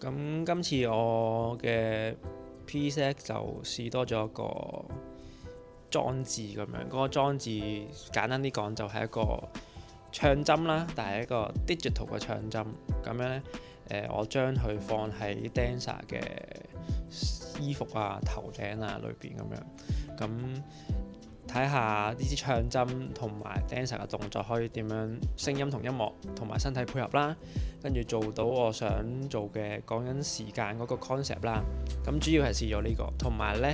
咁今次我嘅 piece 就試多咗一個裝置咁樣，嗰個裝置簡單啲講就係一個唱針啦，但係一個 digital 嘅唱針咁樣呢。我將佢放喺 dancer 嘅衣服啊、頭頂啊裏邊咁樣，咁睇下呢支唱針同埋 dancer 嘅動作可以點樣聲音同音樂同埋身體配合啦，跟住做到我想做嘅講緊時間嗰個 concept 啦。咁主要係試咗呢個，同埋呢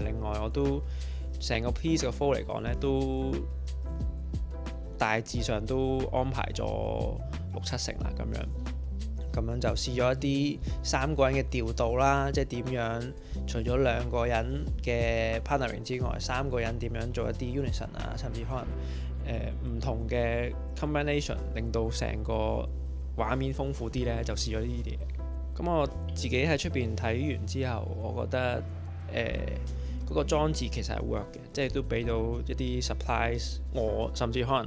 另外我都成個 piece 嘅 flow 嚟講呢，都大致上都安排咗6-7成啦咁樣。咁樣就試咗一啲3個人嘅調度啦，即係點樣除咗2個人嘅 partnering 之外，3個人點樣做一啲 unison 啊，甚至可能唔同嘅 combination， 令到成個畫面豐富啲呢，就試咗呢啲嘢。咁我自己喺出邊睇完之後，我覺得嗰個裝置其實係 work 嘅，即係都俾到一啲 surprise 我，甚至可能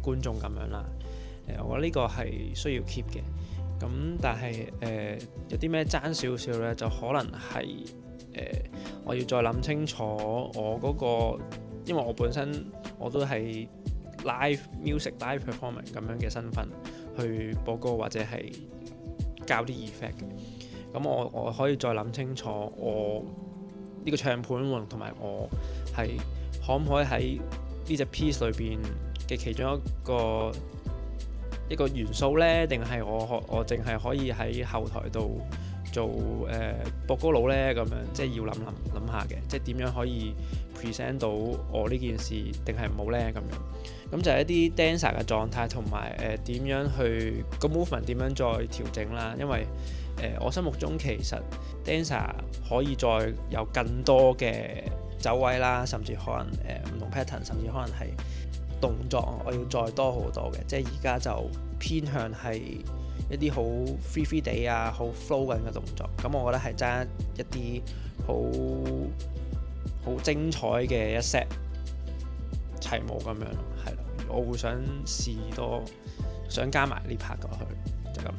觀眾咁樣啦。我覺得呢個係需要 keep 嘅。咁但係有啲咩爭少少呢？就可能係我要再諗清楚我嗰個，因為我本身我都係 live music live performance 咁樣嘅身份去播歌或者係教啲 effect 嘅。咁我可以再諗清楚我呢個唱盤同埋我係可唔可以喺呢隻 piece 裏邊嘅其中一個元素呢？定係我淨係可以喺後台度做播歌佬呢？咁樣即係要諗下嘅，即係點樣可以 present 到我呢件事，定係冇呢？咁樣咁就係一啲 dancer 嘅狀態，同埋點樣去個 movement 點樣再調整啦。因為我心目中其實 dancer 可以再有更多嘅走位啦，甚至可能唔同 pattern， 甚至可能係動作我要再多好多嘅，即係而家就偏向係一啲好 free 地啊，好 flow 緊嘅動作。咁我覺得係爭一啲好精彩嘅一 set 齊舞咁樣咯，係啦。我會想試多，想加埋呢 part 過去，就咁。